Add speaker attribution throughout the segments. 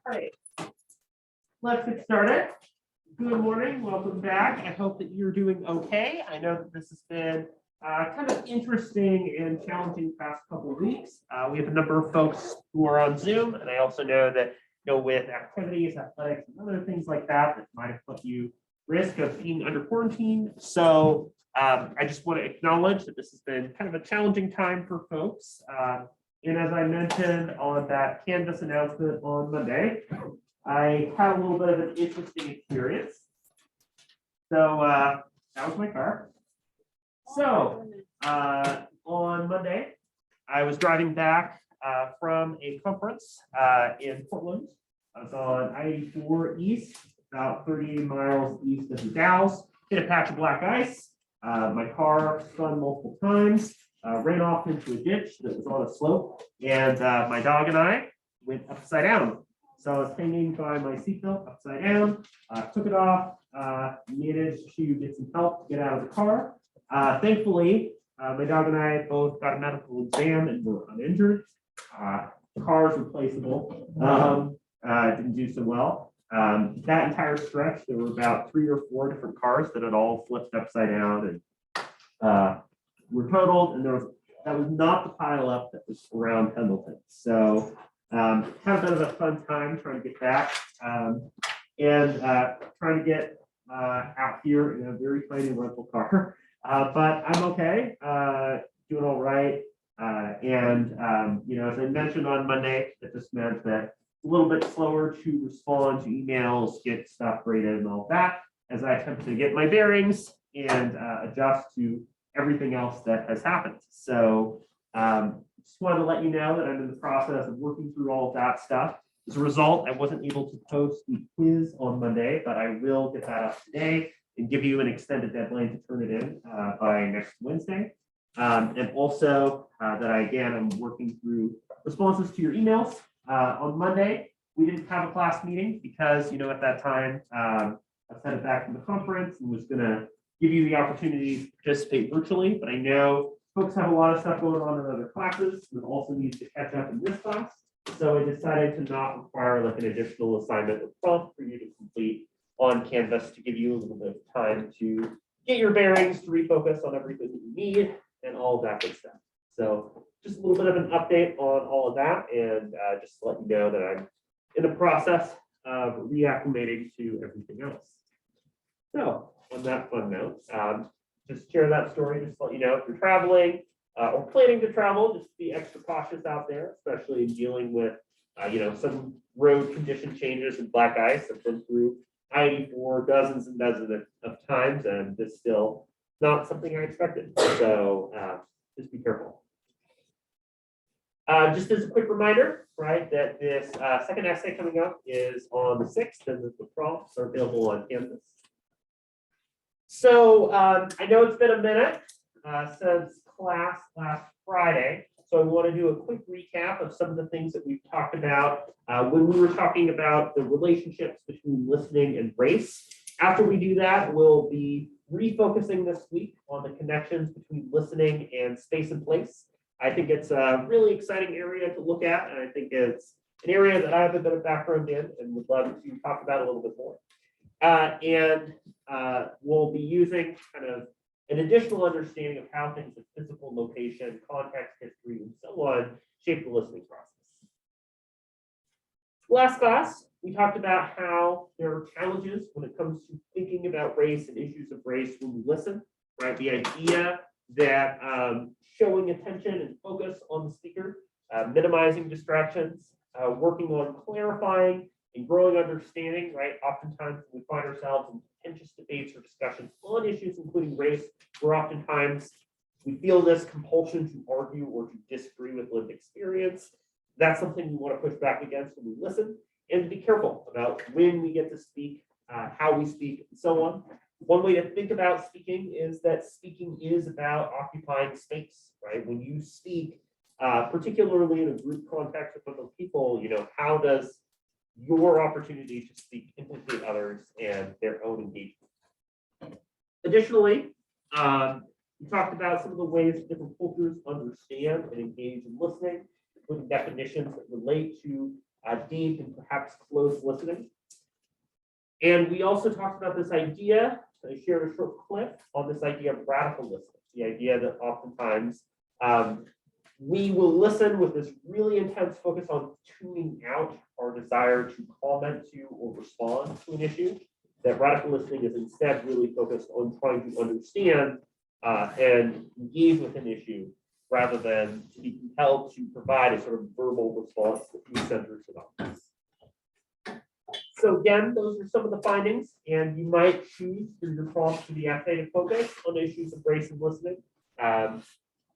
Speaker 1: All right, let's get started. Good morning, welcome back. I hope that you're doing okay. I know that this has been kind of interesting and challenging past couple of weeks. We have a number of folks who are on Zoom, and I also know that with activities, athletics, and other things like that, that might have put you risk of being under quarantine. So I just want to acknowledge that this has been kind of a challenging time for folks. And as I mentioned on that Canvas announcement on Monday, I had a little bit of an interesting experience. So that was my car. So on Monday, I was driving back from a conference in Portland. I was on I-84 East, about 30 miles east of the Dalles, hit a patch of black ice. My car spun multiple times, ran off into a ditch that was on a slope, and my dog and I went upside down. So I was hanging by my seatbelt upside down, took it off, managed to get some help to get out of the car. Thankfully, my dog and I both got a medical exam and were uninjured. The car is replaceable. Didn't do so well. That entire stretch, there were about 3 or 4 different cars that had all flipped upside down and were totaled. And that was not the pile up that was around Pendleton. So had a bit of a fun time trying to get back and trying to get out here in a very tiny rental car. But I'm okay, doing all right. As I mentioned on Monday, it just meant that a little bit slower to respond to emails, get stuff graded and all that, as I attempt to get my bearings and adjust to everything else that has happened. So just wanted to let you know that I'm in the process of working through all of that stuff. As a result, I wasn't able to post the quiz on Monday, but I will get that up today and give you an extended deadline to turn it in by next Wednesday. And also that I'm working through responses to your emails. On Monday, we didn't have a class meeting because, at that time, I was headed back from the conference and was going to give you the opportunity to participate virtually. But I know folks have a lot of stuff going on in other classes that also needs to catch up in this class. So I decided to not require like an additional assignment or prompt for you to complete on Canvas to give you a little bit of time to get your bearings, to refocus on everything that you need and all of that good stuff. So just a little bit of an update on all of that, and just to let you know that I'm in the process of reacclimating to everything else. So on that fun note, just share that story, just to let you know if you're traveling or planning to travel, just be extra cautious out there, especially in dealing with some road condition changes and black ice. I've been through I-84 dozens and dozens of times, and this still not something I expected. So just be careful. Just as a quick reminder, right, that this second essay coming up is on the 6th, and the prompts are available on Canvas. So I know it's been a minute since class last Friday, so I want to do a quick recap of some of the things that we've talked about when we were talking about the relationships between listening and race. After we do that, we'll be refocusing this week on the connections between listening and space and place. I think it's a really exciting area to look at, and I think it's an area that I have a bit of background in and would love to talk about a little bit more. We'll be using kind of an additional understanding of how things like physical location, context, history, and so on shape the listening process. Last class, we talked about how there are challenges when it comes to thinking about race and issues of race when we listen, right? The idea that showing attention and focus on the speaker, minimizing distractions, working on clarifying and growing understanding, right? Oftentimes when we find ourselves in contentious debates or discussions on issues including race, where oftentimes we feel this compulsion to argue or to disagree with lived experience. That's something we want to push back against when we listen, and to be careful about when we get to speak, how we speak, and so on. One way to think about speaking is that speaking is about occupying space, right? When you speak, particularly in a group context with other people, how does your opportunity to speak implicate others and their own engagement? Additionally, We talked about some of the ways that different cultures understand and engage in listening, including definitions that relate to deep and perhaps close listening. And we also talked about this idea, I shared a short clip on this idea of radical listening, the idea that oftentimes we will listen with this really intense focus on tuning out our desire to comment to or respond to an issue. That radical listening is instead really focused on trying to understand and engage with an issue rather than to be compelled to provide a sort of verbal response that we centers it on. So again, those are some of the findings, and you might choose through your prompts to the essay to focus on issues of race and listening.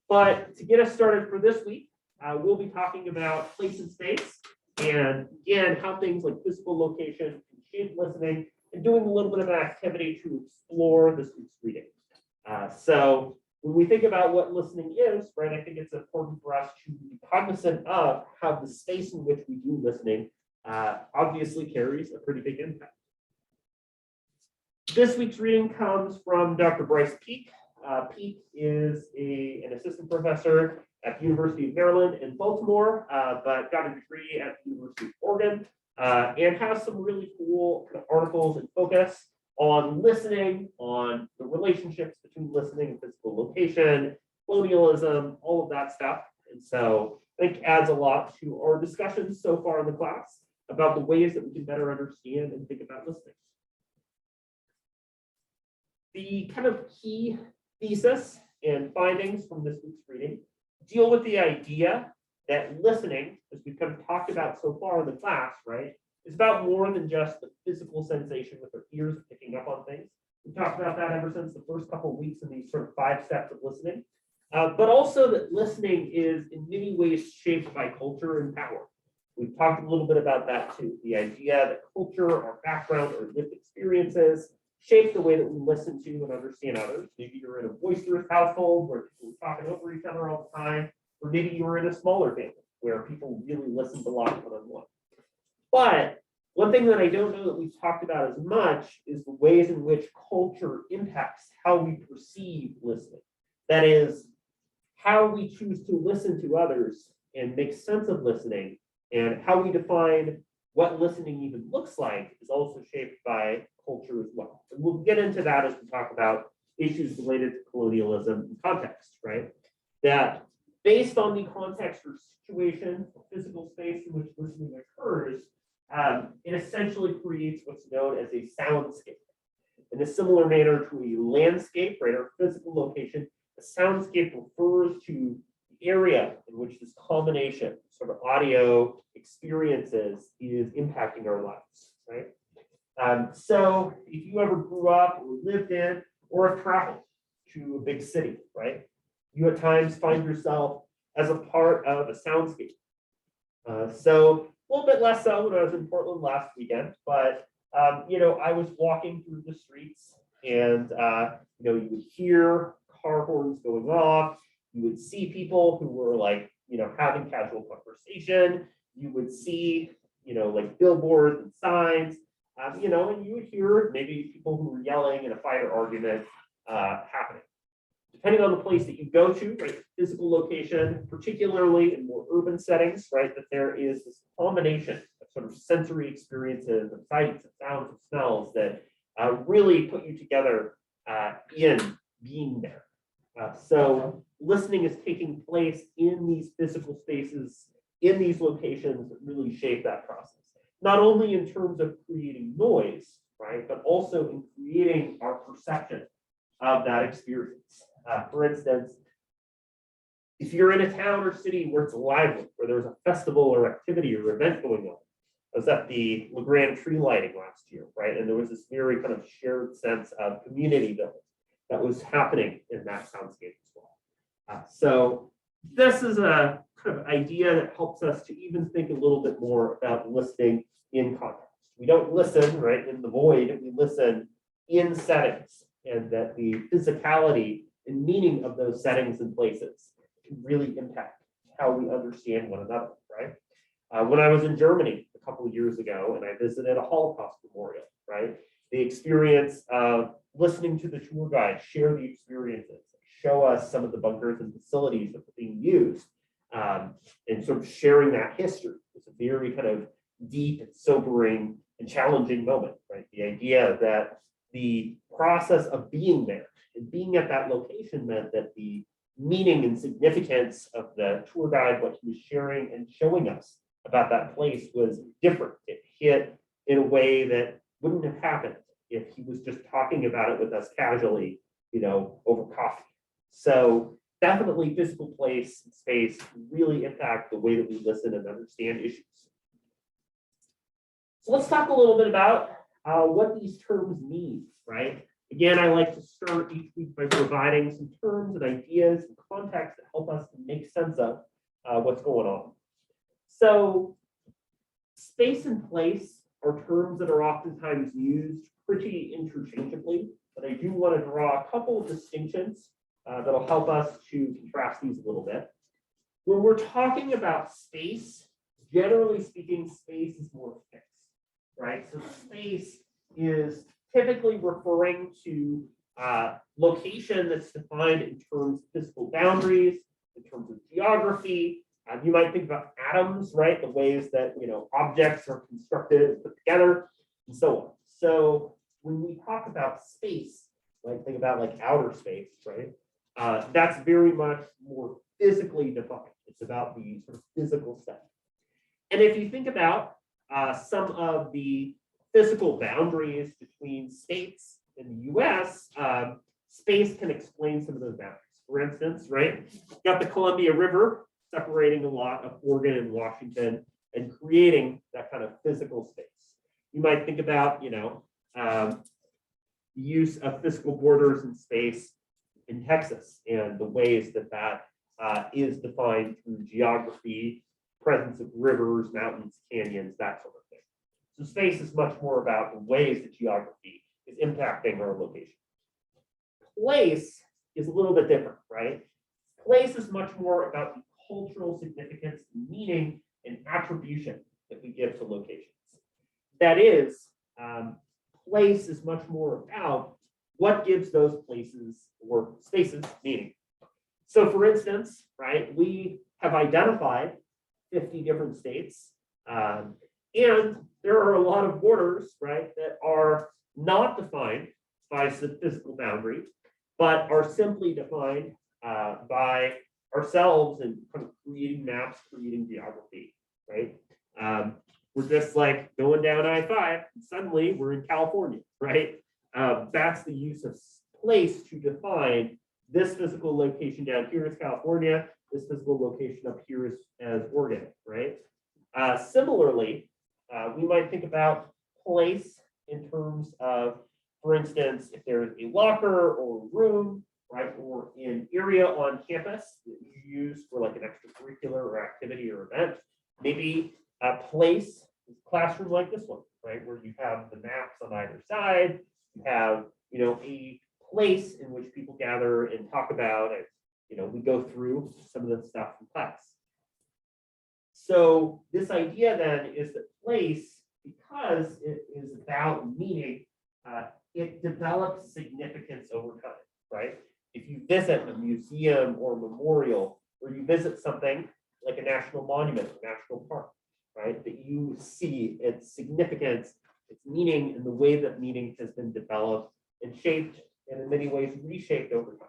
Speaker 1: But to get us started for this week, we'll be talking about place and space, and again, how things like physical location can shape listening, and doing a little bit of an activity to explore this week's reading. So when we think about what listening is, right, I think it's important for us to be cognizant of how the space in which we do listening obviously carries a pretty big impact. This week's reading comes from Dr. Bryce Peak. Peak is an assistant professor at the University of Maryland in Baltimore, but got a degree at the University of Oregon, and has some really cool kind of articles and focus on listening, on the relationships between listening and physical location, colonialism, all of that stuff. And so I think adds a lot to our discussions so far in the class about the ways that we can better understand and think about listening. The kind of key thesis and findings from this week's reading deal with the idea that listening, as we've kind of talked about so far in the class, right, is about more than just the physical sensation with our ears picking up on things. We've talked about that ever since the first couple of weeks in these sort of 5 steps of listening, but also that listening is in many ways shaped by culture and power. We've talked a little bit about that too, the idea that culture, our background, our lived experiences shape the way that we listen to and understand others. Maybe you're in a boisterous household where people are talking over each other all the time, or maybe you're in a smaller family where people really listen a lot one-on-one. But one thing that I don't know that we've talked about as much is the ways in which culture impacts how we perceive listening. That is, how we choose to listen to others and make sense of listening, and how we define what listening even looks like is also shaped by culture as well. And we'll get into that as we talk about issues related to colonialism and context, right? That based on the context or situation or physical space in which listening occurs, it essentially creates what's known as a soundscape. In a similar manner to a landscape, right, or physical location, a soundscape refers to the area in which this combination, sort of audio experiences, is impacting our lives, right? So if you ever grew up or lived in or have traveled to a big city, right, you at times find yourself as a part of a soundscape. So a little bit less so when I was in Portland last weekend, but I was walking through the streets, and you would hear car horns going off. You would see people who were like, having casual conversation. You would see, like billboards and signs, and you would hear maybe people who were yelling in a fight or argument happening. Depending on the place that you go to, right, physical location, particularly in more urban settings, right, that there is this combination of sort of sensory experiences, of sights, of sounds, of smells that really put you together in being there. So listening is taking place in these physical spaces, in these locations that really shape that process. Not only in terms of creating noise, right, but also in creating our perception of that experience. For instance, if you're in a town or city where it's lively, where there's a festival or activity or event going on. I was at the LeGrand tree lighting last year, right? And there was this very kind of shared sense of community building that was happening in that soundscape as well. So this is a kind of idea that helps us to even think a little bit more about listening in context. We don't listen, right, in the void, we listen in settings, and that the physicality and meaning of those settings and places can really impact how we understand one another, right? When I was in Germany a couple of years ago and I visited a Holocaust memorial, right? The experience of listening to the tour guide share the experiences, show us some of the bunkers and facilities that were being used, and sort of sharing that history. It's a very kind of deep and sobering and challenging moment, right? The idea that the process of being there and being at that location meant that the meaning and significance of the tour guide, what he was sharing and showing us about that place was different. It hit in a way that wouldn't have happened if he was just talking about it with us casually, over coffee. So definitely physical place and space really impact the way that we listen and understand issues. So let's talk a little bit about what these terms mean, right? Again, I like to start each week by providing some terms and ideas and context that help us to make sense of what's going on. So space and place are terms that are oftentimes used pretty interchangeably, but I do want to draw a couple of distinctions that'll help us to contrast these a little bit. When we're talking about space, generally speaking, space is more fixed, right? So space is typically referring to location that's defined in terms of physical boundaries, in terms of geography. You might think about atoms, right? The ways that objects are constructed and put together, and so on. So when we talk about space, like think about like outer space, right? That's very much more physically defined. It's about the sort of physical stuff. And if you think about some of the physical boundaries between states in the US, space can explain some of those boundaries. For instance, right, you've got the Columbia River separating a lot of Oregon and Washington and creating that kind of physical space. You might think about, the use of physical borders in space in Texas and the ways that that is defined through geography, presence of rivers, mountains, canyons, that sort of thing. So space is much more about the ways that geography is impacting our location. Place is a little bit different, right? Place is much more about the cultural significance, meaning, and attribution that we give to locations. That is, place is much more about what gives those places or spaces meaning. So for instance, right, we have identified 50 different states, and there are a lot of borders, right, that are not defined by the physical boundary, but are simply defined by ourselves and kind of creating maps, creating geography, right? We're just like going down I-5, and suddenly we're in California, right? That's the use of place to define this physical location down here is California, this physical location up here is as Oregon, right? Similarly, we might think about place in terms of, for instance, if there's a locker or a room, right, or an area on campus that you use for like an extracurricular or activity or event, maybe a place, a classroom like this one, right, where you have the maps on either side, you have, a place in which people gather and talk about it. We go through some of the stuff in class. So this idea then is that place, because it is about meaning, it develops significance over time, right? If you visit a museum or a memorial, or you visit something like a national monument, a national park, right, that you see its significance, its meaning, and the way that meaning has been developed and shaped, and in many ways reshaped over time.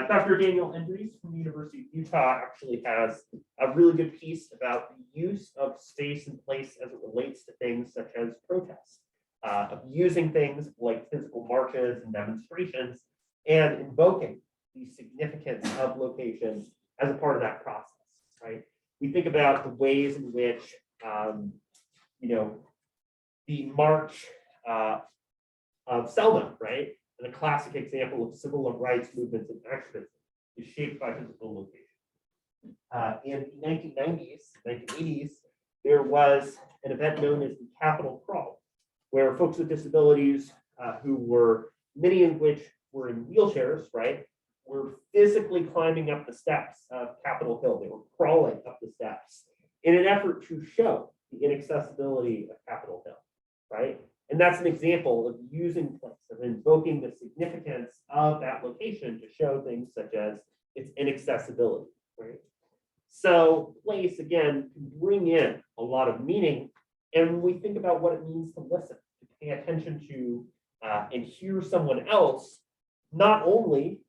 Speaker 1: Dr. Daniel Endries from the University of Utah actually has a really good piece about the use of space and place as it relates to things such as protests, of using things like physical marches and demonstrations and invoking the significance of locations as a part of that process, right? We think about the ways in which, the March of Selma, right? And a classic example of civil rights movements and activism is shaped by physical location. In the 1990s, 1980s, there was an event known as the Capitol Crawl, where folks with disabilities, who were, many of which were in wheelchairs, right, were physically climbing up the steps of Capitol Hill. They were crawling up the steps in an effort to show the inaccessibility of Capitol Hill, right? And And that's an example of using place, of invoking the significance of that location to show things such as its inaccessibility, right? So place, again, can bring in a lot of meaning. And when we think about what it means to listen, to pay attention to and hear someone else, not only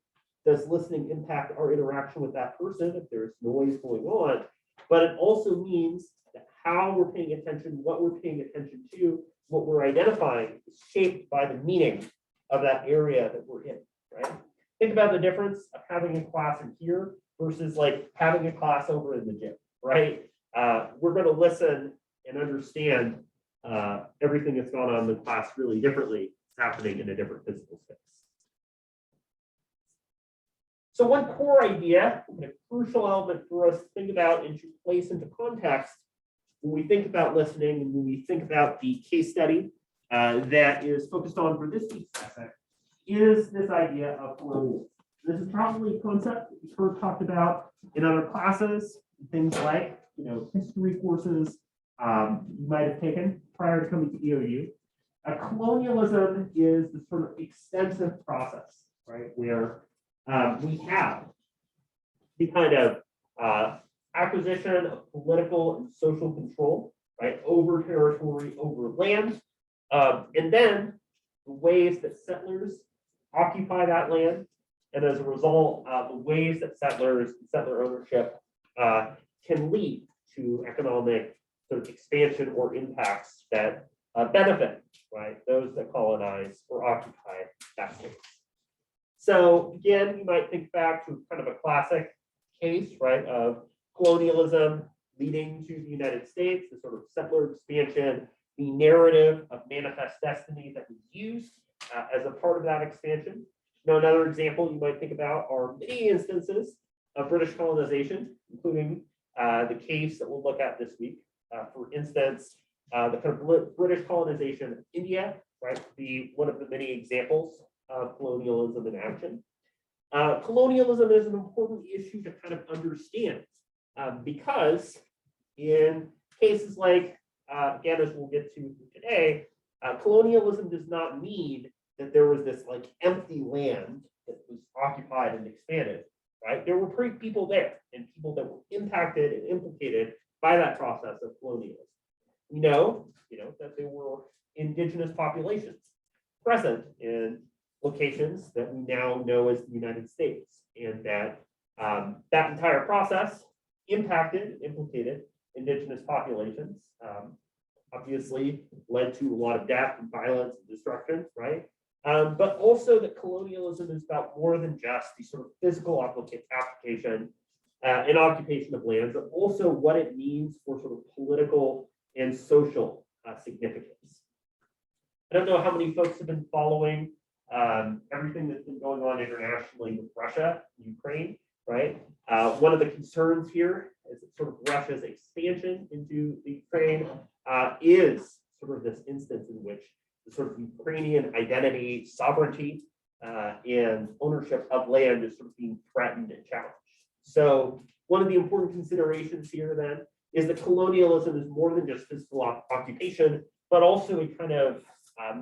Speaker 1: does listening impact our interaction with that person if there's noise going on, but it also means that how we're paying attention, what we're paying attention to, what we're identifying is shaped by the meaning of that area that we're in, right? Think about the difference of having a class in here versus like having a class over in the gym, right? We're going to listen and understand everything that's gone on in the class really differently. It's happening in a different physical space. So one core idea, and a crucial element for us to think about and to place into context when we think about listening and when we think about the case study that is focused on for this week's session is this idea of colonialism. This is probably a concept that you've heard talked about in other classes, things like history courses you might have taken prior to coming to EOU. Colonialism is the sort of extensive process, right, where we have the kind of acquisition of political and social control, right, over territory, over land, and then the ways that settlers occupy that land, and as a result, the ways that settlers and settler ownership can lead to economic sort of expansion or impacts that benefit, right, those that colonize or occupy that space. So again, you might think back to kind of a classic case, right, of colonialism leading to the United States, the sort of settler expansion, the narrative of manifest destiny that was used as a part of that expansion. Now, another example you might think about are many instances of British colonization, including the case that we'll look at this week. For instance, the kind of British colonization of India, right, be one of the many examples of colonialism in action. Colonialism is an important issue to kind of understand because in cases like, again, as we'll get to today, colonialism does not mean that there was this like empty land that was occupied and expanded, right? There were people there and people that were impacted and implicated by that process of colonialism. We know, that there were indigenous populations present in locations that we now know as the United States, and that that entire process impacted, implicated indigenous populations, obviously led to a lot of death and violence and destruction, right? But also that colonialism is about more than just the sort of physical application and occupation of land, but also what it means for sort of political and social significance. I don't know how many folks have been following everything that's been going on internationally with Russia, Ukraine, right? One of the concerns here is that sort of Russia's expansion into the Ukraine is sort of this instance in which the sort of Ukrainian identity, sovereignty, and ownership of land is sort of being threatened and challenged. So one of the important considerations here then is that colonialism is more than just physical occupation, but also a kind of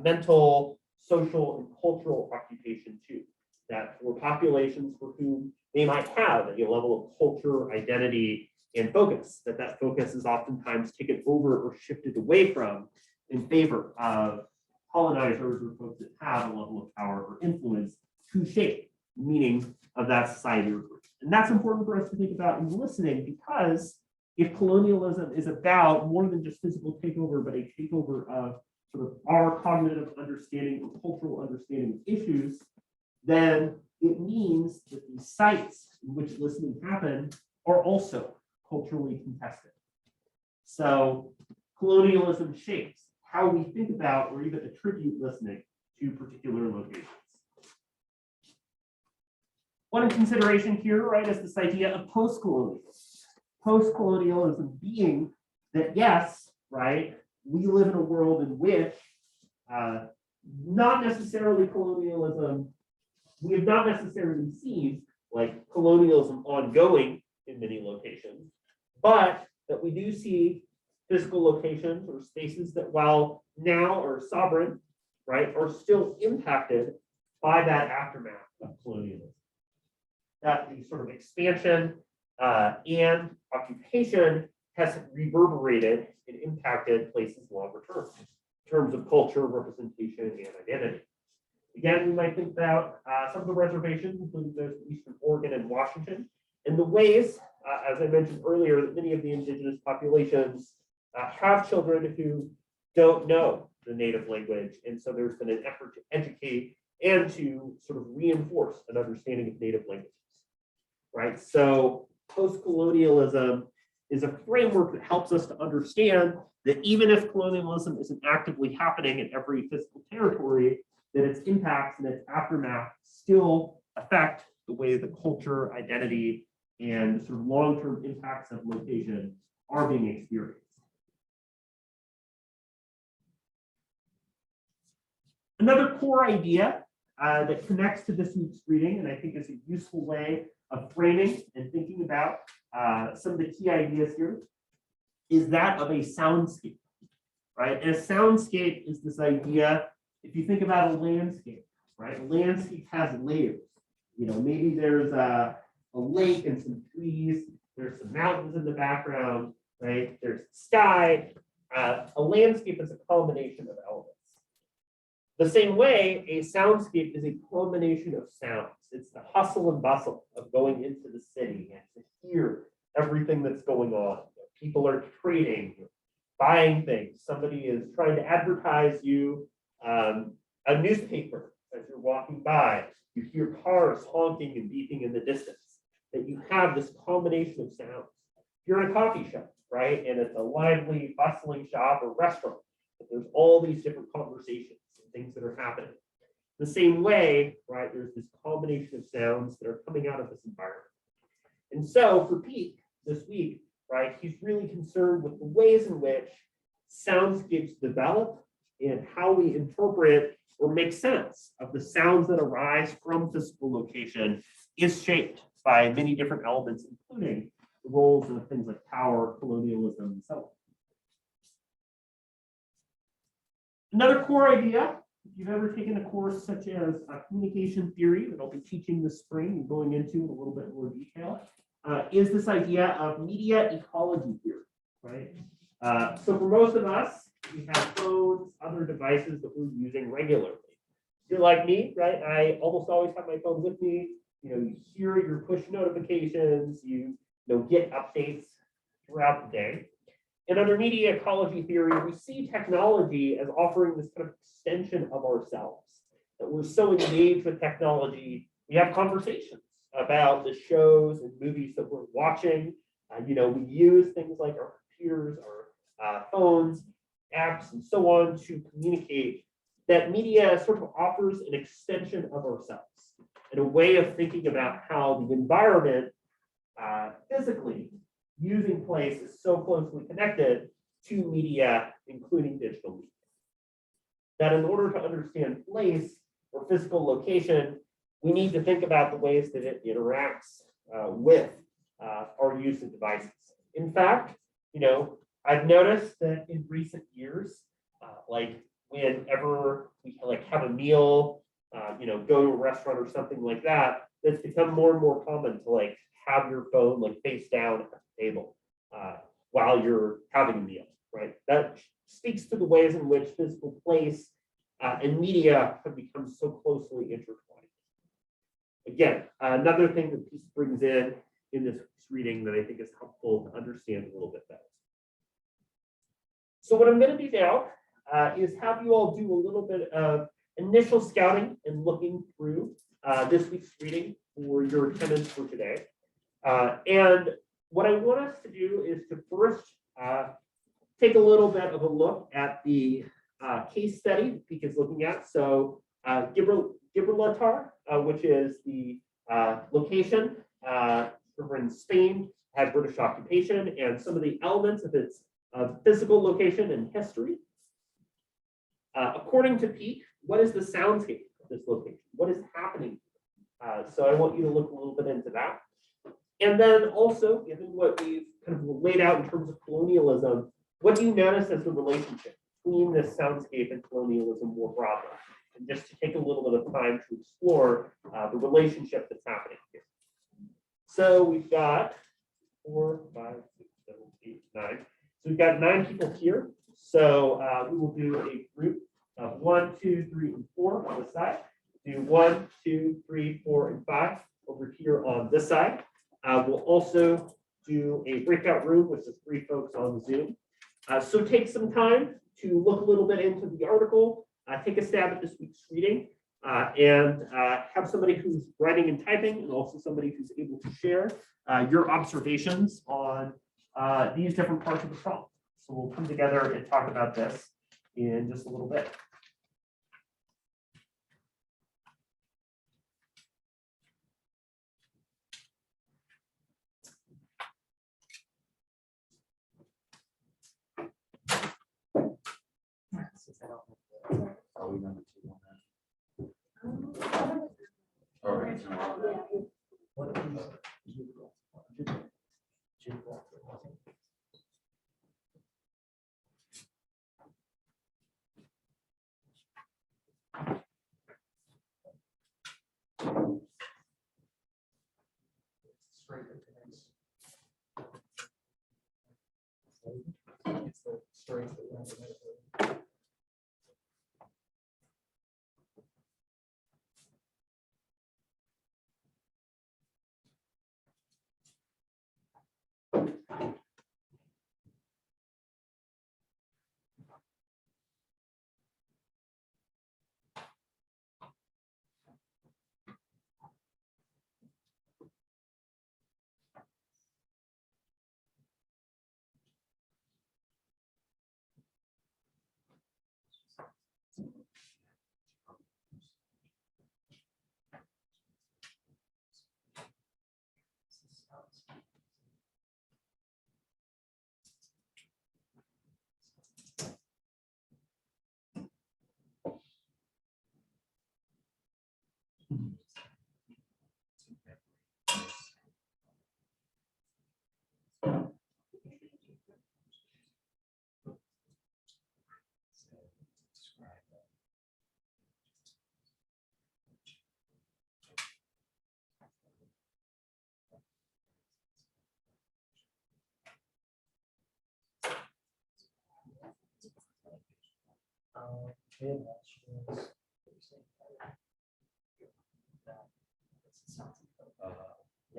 Speaker 1: mental, social, and cultural occupation too. That for populations for whom they might have a level of culture, identity, and focus, that focus is oftentimes taken over or shifted away from in favor of colonizers or folks that have a level of power or influence to shape the meaning of that society or group. And that's important for us to think about in listening, because if colonialism is about more than just physical takeover, but a takeover of sort of our cognitive understanding or cultural understanding of issues, then it means that the sites in which listening happen are also culturally contested. So colonialism shapes how we think about or even attribute listening to particular locations. One consideration here, right, is this idea of post-colonialism. Post-colonialism being that, yes, right, we live in a world in which not necessarily colonialism, we have not necessarily seen like colonialism ongoing in many locations, but that we do see physical locations or spaces that, while now are sovereign, right, are still impacted by that aftermath of colonialism. That the sort of expansion and occupation has reverberated and impacted places longer term in terms of culture, representation, and identity. Again, we might think about some of the reservations, including those in Eastern Oregon and Washington, and the ways, as I mentioned earlier, that many of the indigenous populations have children who don't know the native language. And so there's been an effort to educate and to sort of reinforce an understanding of native languages, right? So post-colonialism is a framework that helps us to understand that even if colonialism isn't actively happening in every physical territory, that its impacts and its aftermath still affect the way the culture, identity, and sort of long-term impacts of location are being experienced. Another core idea that connects to this week's reading, and I think is a useful way of framing and thinking about some of the key ideas here, is that of a soundscape, right? And a soundscape is this idea, if you think about a landscape, right? A landscape has layers. You know, maybe there's a lake and some trees, there's some mountains in the background, right? There's sky. A landscape is a combination of elements. The same way, a soundscape is a combination of sounds. It's the hustle and bustle of going into the city and to hear everything that's going on. People are trading, buying things. Somebody is trying to advertise you a newspaper as you're walking by. You hear cars honking and beeping in the distance. That you have this combination of sounds. You're in a coffee shop, right? And it's a lively, bustling shop or restaurant. But there's all these different conversations and things that are happening. The same way, right, there's this combination of sounds that are coming out of this environment. And so for Pete this week, right, he's really concerned with the ways in which soundscapes develop and how we interpret or make sense of the sounds that arise from physical location is shaped by many different elements, including the roles of things like power, colonialism, and so on. Another core idea, if you've ever taken a course such as communication theory that I'll be teaching this spring and going into in a little bit more detail, is this idea of media ecology theory, right? So for most of us, we have phones, other devices that we're using regularly. If you're like me, right? I almost always have my phone with me. You know, you hear your push notifications, you get updates throughout the day. And under media ecology theory, we see technology as offering this kind of extension of ourselves, that we're so engaged with technology, we have conversations about the shows and movies that we're watching. We use things like our computers, our phones, apps, and so on to communicate. That media sort of offers an extension of ourselves and a way of thinking about how the environment physically using place is so closely connected to media, including digital media. That in order to understand place or physical location, we need to think about the ways that it interacts with our use of devices. In fact, I've noticed that in recent years, like whenever we have a meal, go to a restaurant or something like that, it's become more and more common to have your phone face down at the table while you're having a meal, right? That speaks to the ways in which physical place and media have become so closely intertwined. Again, another thing that Pete brings in this reading that I think is helpful to understand a little bit better. So what I'm going to do now is have you all do a little bit of initial scouting and looking through this week's reading for your attendance for today. And what I want us to do is to first take a little bit of a look at the case study that Pete is looking at. So Gibraltar, which is the location over in Spain, had British occupation, and some of the elements of its physical location and history. According to Pete, what is the soundscape of this location? What is happening? So I want you to look a little bit into that. And then also, given what we've kind of laid out in terms of colonialism, What do you notice as the relationship between this soundscape and colonialism more broadly? And just to take a little bit of time to explore the relationship that's happening here. So we've got 4, 5, 6, 7, 8, 9. So we've got 9 people here. So we will do a group of 1, 2, 3, and 4 on this side. Do 1, 2, 3, 4, and 5 over here on this side. We'll also do a breakout room with just 3 folks on Zoom. So take some time to look a little bit into the article, take a stab at this week's reading, and have somebody who's writing and typing, and also somebody who's able to share your observations on these different parts of the problem. So we'll come together and talk about this in just a little bit.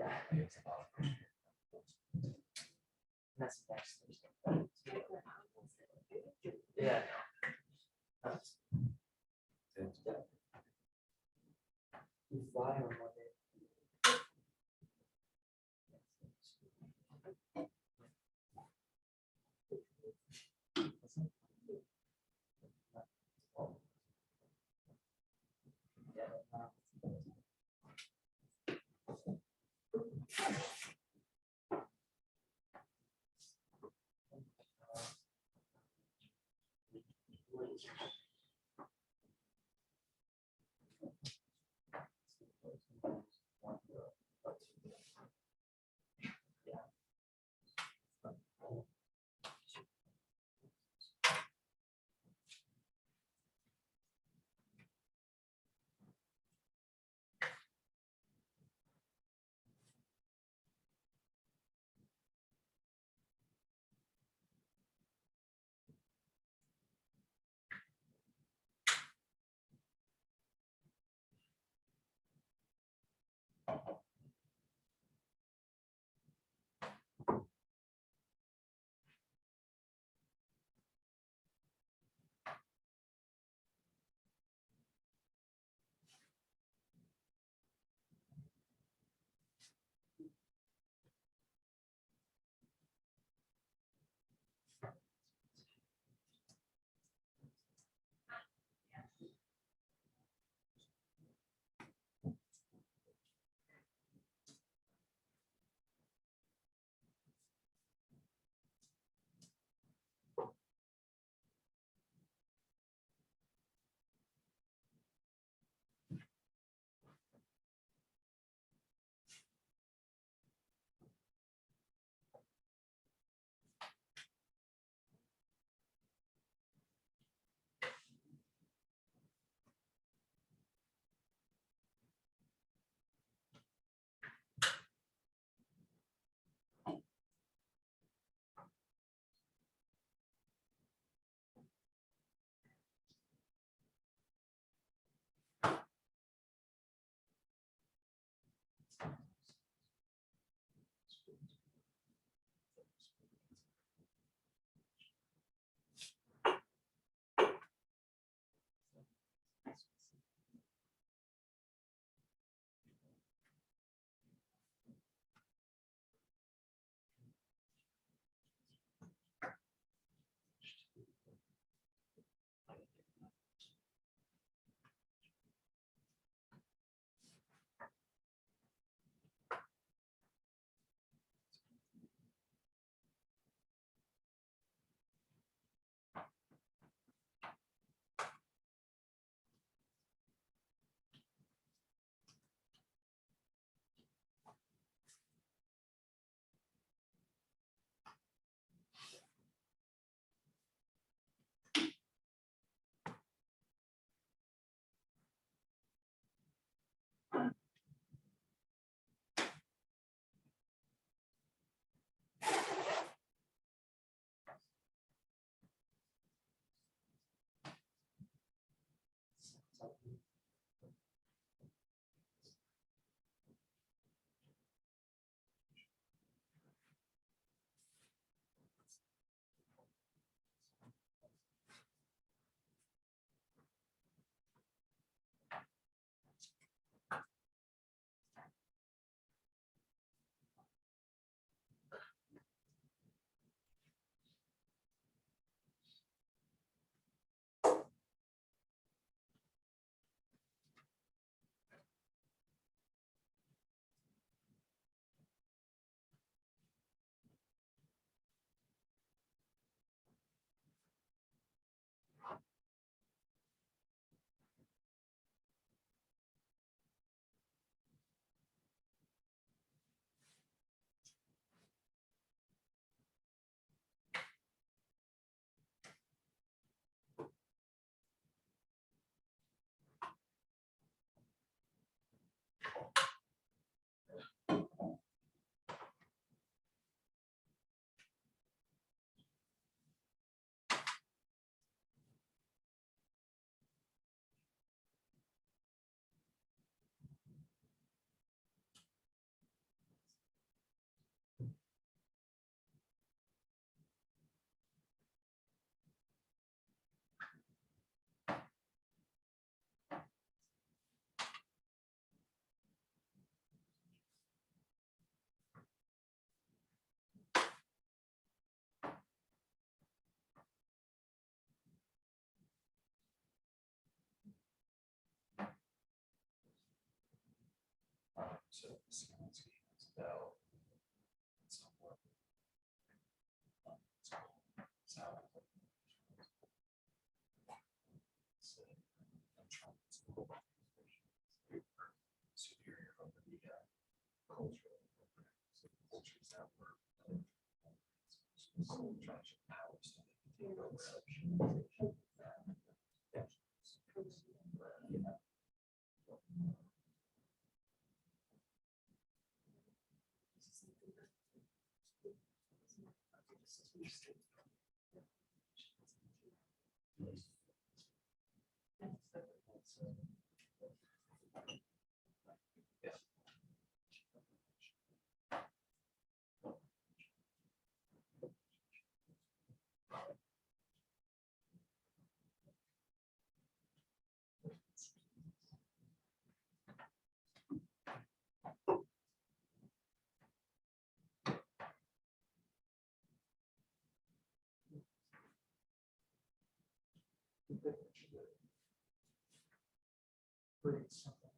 Speaker 2: Yeah. That's next Thursday. Yeah. You fly on Monday.
Speaker 3: So Sikansky is about somewhere. So I'm trying to superior over the cultural cultures that were power so they can take over. Create something.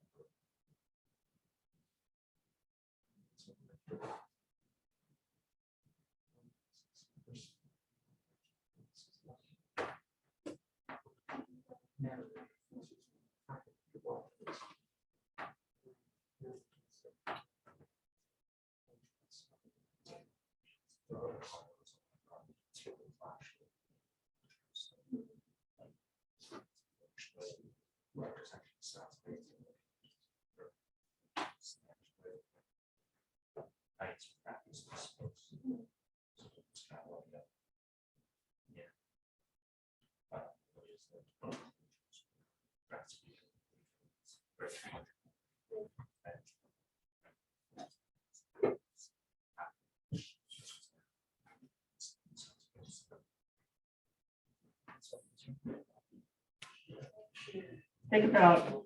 Speaker 1: Take about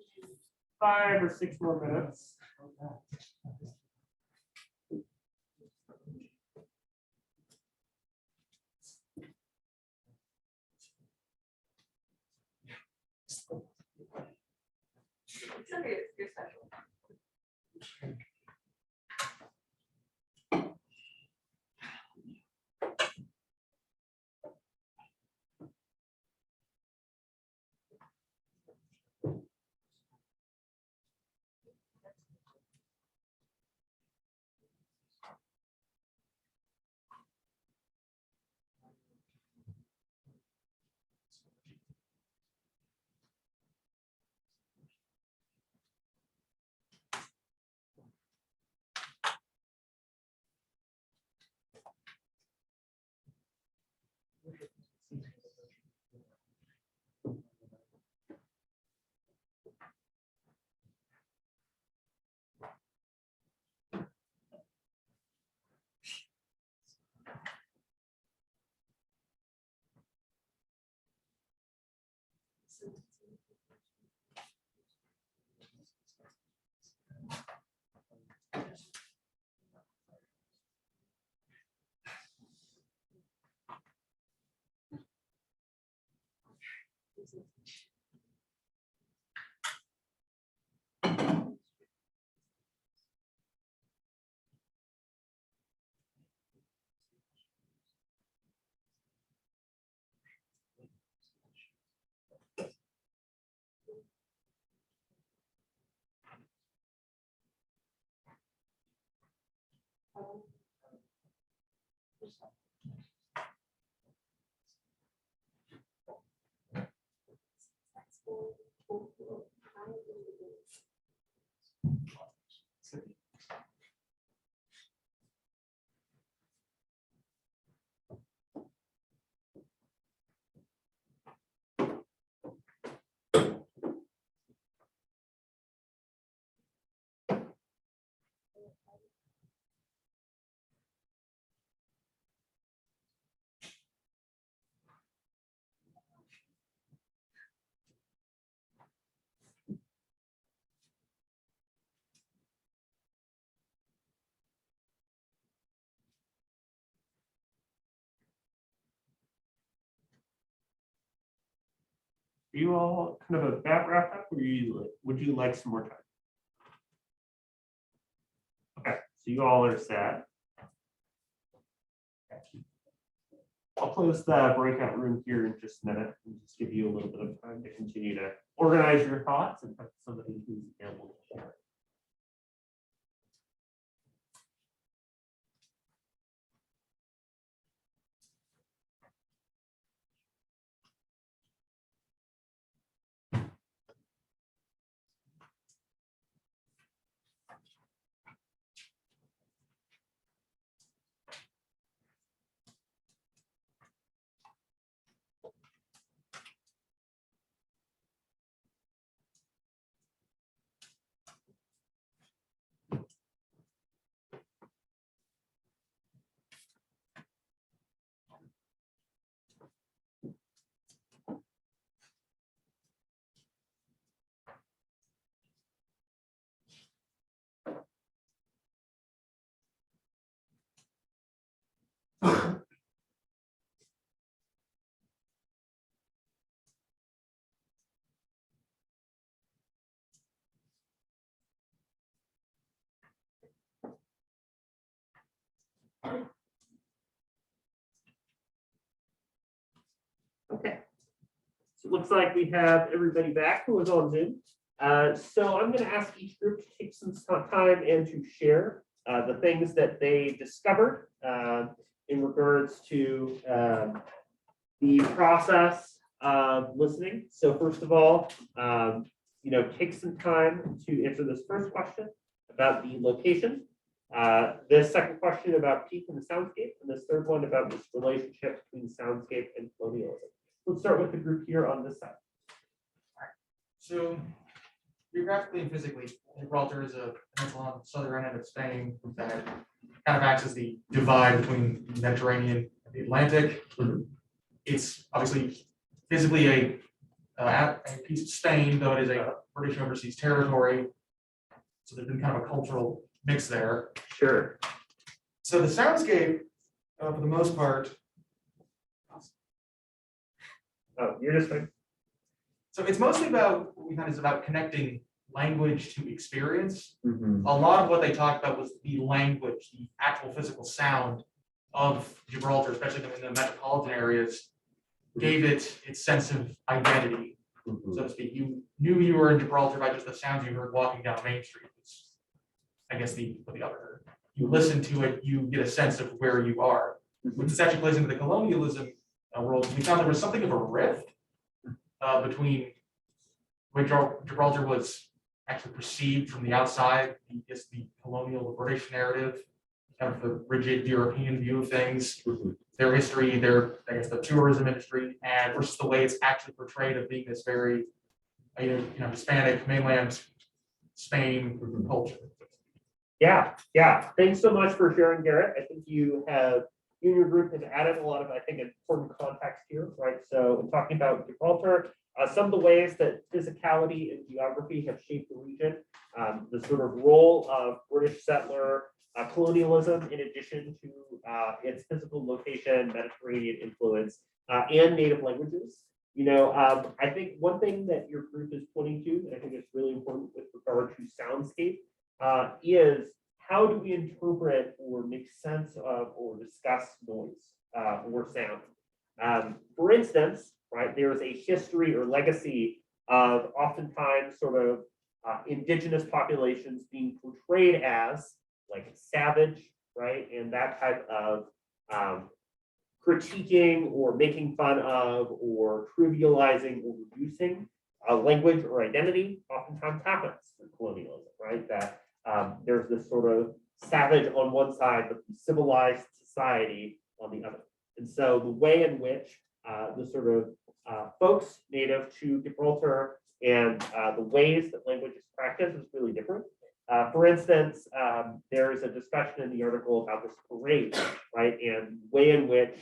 Speaker 1: 5 or 6 more minutes.
Speaker 4: It's okay, you're special.
Speaker 1: Are you all kind of about wrapped up, or would you like some more time? Okay, so you all are set. I'll close the breakout room here in just a minute and just give you a little bit of time to continue to organize your thoughts and have somebody who's available to share. Okay. So it looks like we have everybody back who was on Zoom. So I'm going to ask each group to take some time and to share the things that they discovered in regards to the process of listening. So first of all, take some time to answer this first question about the location. This second question about peak in the soundscape, and this third one about this relationship between soundscape and colonialism. Let's start with the group here on this side.
Speaker 5: So geographically and physically, Gibraltar is a peninsula on the southern end of Spain that kind of acts as the divide between the Mediterranean and the Atlantic. It's obviously physically a piece of Spain, though it is a British overseas territory. So there's been kind of a cultural mix there.
Speaker 1: Sure.
Speaker 5: So the soundscape, for the most part,
Speaker 1: Oh, you're just fine.
Speaker 5: so it's mostly about what we found is about connecting language to experience.
Speaker 1: Mm-hmm.
Speaker 5: A lot of what they talked about was the language, the actual physical sound of Gibraltar, especially in the metropolitan areas, gave it its sense of identity, so to speak. You knew you were in Gibraltar by just the sounds you heard walking down Main Street. It's, I guess what the other heard. You listen to it, you get a sense of where you are, which is actually plays into the colonialism world. We found there was something of a rift between when Gibraltar was actually perceived from the outside, the colonial, the British narrative, kind of the rigid European view of things, their history, the tourism industry, and versus the way it's actually portrayed of being this very, Hispanic mainland Spain culture.
Speaker 1: Yeah. Thanks so much for sharing, Garrett. I think you and your group have added a lot of, I think, important context here, right? So in talking about Gibraltar, some of the ways that physicality and geography have shaped the region, the sort of role of British settler colonialism, in addition to its physical location, Mediterranean influence, and native languages I think one thing that your group is pointing to, that I think is really important with regard to soundscape, is how do we interpret or make sense of or discuss noise or sound? For instance, right, there is a history or legacy of oftentimes sort of indigenous populations being portrayed as like savage, right, and that type of critiquing or making fun of or trivializing or reducing language or identity oftentimes happens in colonialism, right? That there's this sort of savage on one side, but civilized society on the other. And so the way in which the sort of folks native to Gibraltar and the ways that language is practiced is really different. For instance, there is a discussion in the article about this parade, right? And the way in which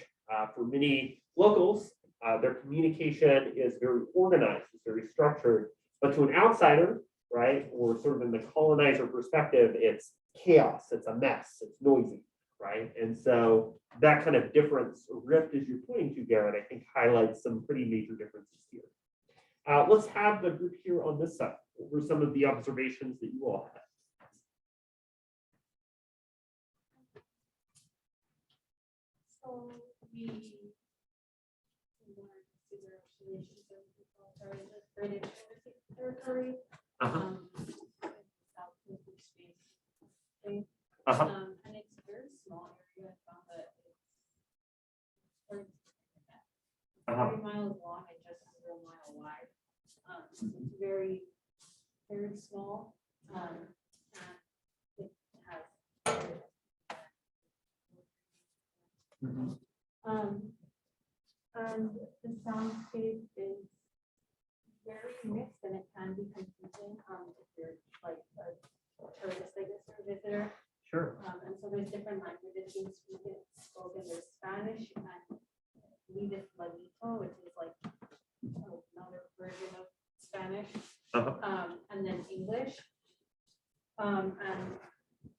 Speaker 1: for many locals, their communication is very organized, it's very structured, but to an outsider, right, or sort of in the colonizer perspective, it's chaos, it's a mess, it's noisy, right? And so that kind of difference, or rift, as you're pointing to, Garrett, I think highlights some pretty major differences here. Let's have the group here on this side. What were some of the observations that you all had?
Speaker 6: So we learned through the relations of the British territory. South Pacific space. Okay. And it's a very small area. I found that it's 30 miles long and just under a mile wide. It's very, very small. And it has and the soundscape is very mixed and it can be confusing if you're like a tourist, I guess, or a visitor.
Speaker 1: Sure.
Speaker 6: And so there's different languages being spoken. There's Spanish and I believe it's Ladito, which is like another version of Spanish. And then English. And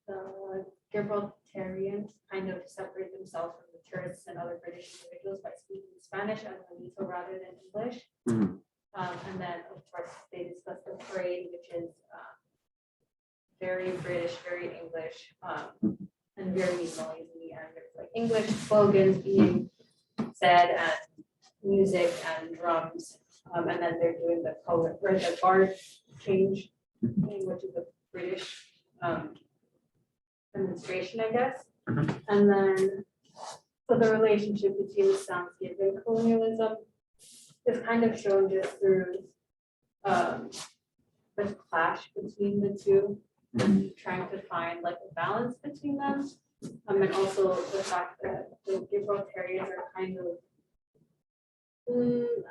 Speaker 6: the Gibraltarians kind of separate themselves from the tourists and other British individuals by speaking Spanish and Ladito rather than English. And then, of course, they discuss the parade, which is very British, very English, and very noisy. And there's like English slogans being said, and music and drums. And then they're doing the color or the guard change thing, which is a British demonstration, I guess. And then, so the relationship between the soundscape and colonialism is kind of shown just through the clash between the two, and trying to find like a balance between them. And also the fact that the Gibraltarians are kind of,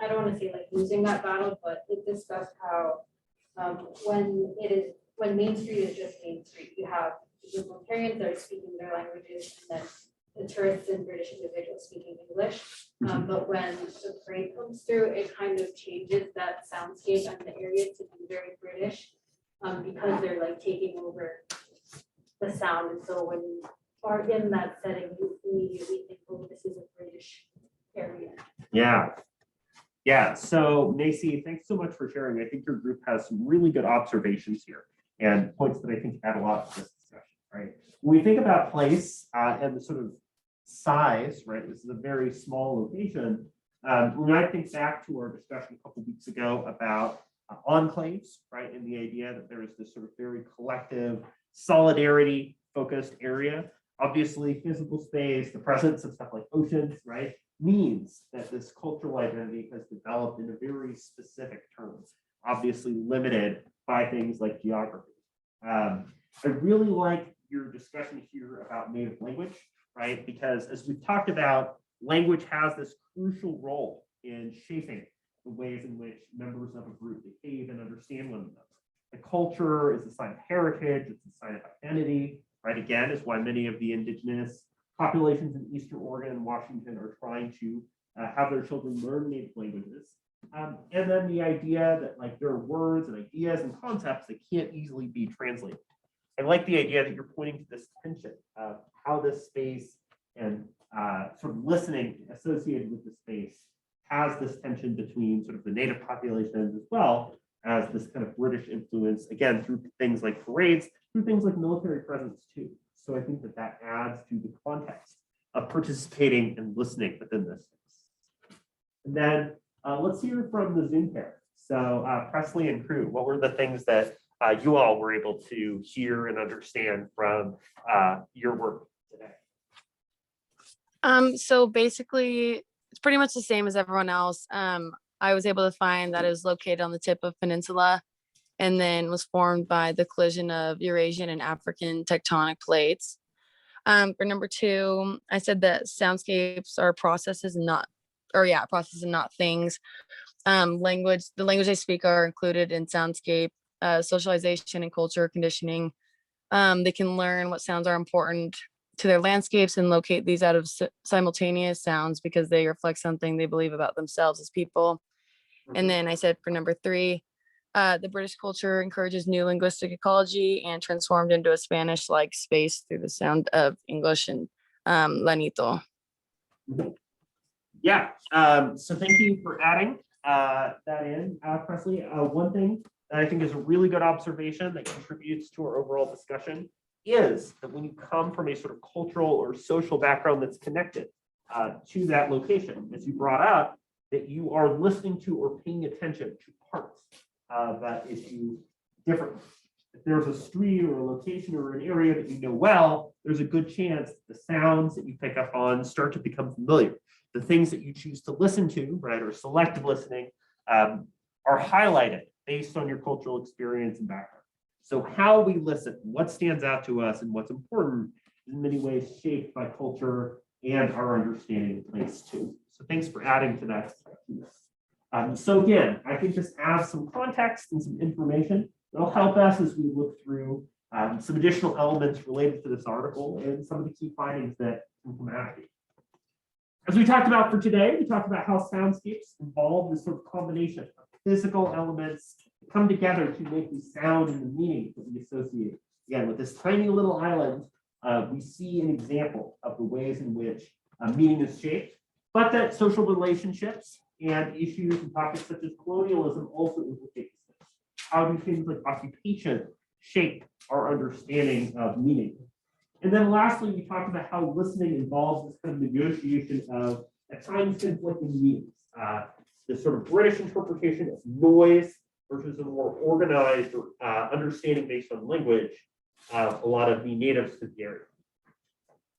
Speaker 6: I don't want to say like losing that battle, but it discussed how when Main Street is just Main Street, you have the Gibraltarians that are speaking their languages, and then the tourists and British individuals speaking English. But when the parade comes through, it kind of changes that soundscape and the area to be very British, because they're like taking over the sound. And so when you are in that setting, you immediately think, oh, this is a British area.
Speaker 1: Yeah. So Macy, thanks so much for sharing. I think your group has some really good observations here and points that I think add a lot to this discussion, right? When we think about place and the sort of size, right? This is a very small location. When I think back to our discussion a couple of weeks ago about enclaves, right? And the idea that there is this sort of very collective, solidarity focused area. Obviously, physical space, the presence of stuff like oceans, right, means that this cultural identity has developed in a very specific terms, obviously limited by things like geography. I really like your discussion here about native language, right? Because as we've talked about, language has this crucial role in shaping the ways in which members of a group behave and understand one another. The culture is a sign of heritage, it's a sign of identity, right? Again, is why many of the indigenous populations in Eastern Oregon and Washington are trying to have their children learn native languages. And then the idea that like there are words and ideas and concepts that can't easily be translated. I like the idea that you're pointing to this tension of how this space and sort of listening associated with the space has this tension between sort of the native populations as well as this kind of British influence, again, through things like parades, through things like military presence too. So I think that that adds to the context of participating and listening within this. And then let's hear from the Zoom pair. So Presley and crew, what were the things that you all were able to hear and understand from your work today?
Speaker 7: So basically, it's pretty much the same as everyone else. I was able to find that it was located on the tip of peninsula and then was formed by the collision of Eurasian and African tectonic plates. For number 2, I said that soundscapes are processes and not, processes and not things. The language they speak are included in soundscape, socialization and culture conditioning. They can learn what sounds are important to their landscapes and locate these out of simultaneous sounds because they reflect something they believe about themselves as people. And then I said for number 3, the British culture encourages new linguistic ecology and transformed into a Spanish-like space through the sound of English and Lanito.
Speaker 1: Yeah, so thank you for adding that in, Presley. One thing that I think is a really good observation that contributes to our overall discussion is that when you come from a sort of cultural or social background that's connected to that location, as you brought up, that you are listening to or paying attention to parts of that issue differently. If there's a street or a location or an area that you know well, there's a good chance the sounds that you pick up on start to become familiar. The things that you choose to listen to, right, or selective listening, are highlighted based on your cultural experience and background. So how we listen, what stands out to us and what's important is in many ways shaped by culture and our understanding of place too. So thanks for adding to that. So again, I think this adds some context and some information that'll help us as we look through some additional elements related to this article and some of the key findings that can come out of it. As we talked about for today, we talked about how soundscapes involve this sort of combination of physical elements that come together to make the sound and the meaning that we associate. Again, with this tiny little island, we see an example of the ways in which meaning is shaped, but that social relationships and issues and topics such as colonialism also implicate this. How do things like occupation shape our understanding of meaning? And then lastly, we talked about how listening involves this kind of negotiation of at times conflicting meanings. This sort of British interpretation of noise versus a more organized or understanding based on language of a lot of the natives to the area.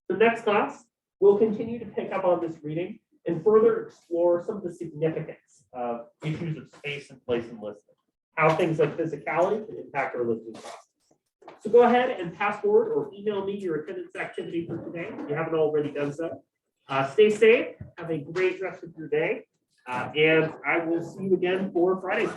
Speaker 1: The next class, we'll continue to pick up on this reading and further explore some of the significance of issues of space and place and listening, how things like physicality can impact our listening process. So go ahead and pass forward or email me your attendance activity for today if you haven't already done so. Stay safe, have a great rest of your day, and I will see you again for Friday.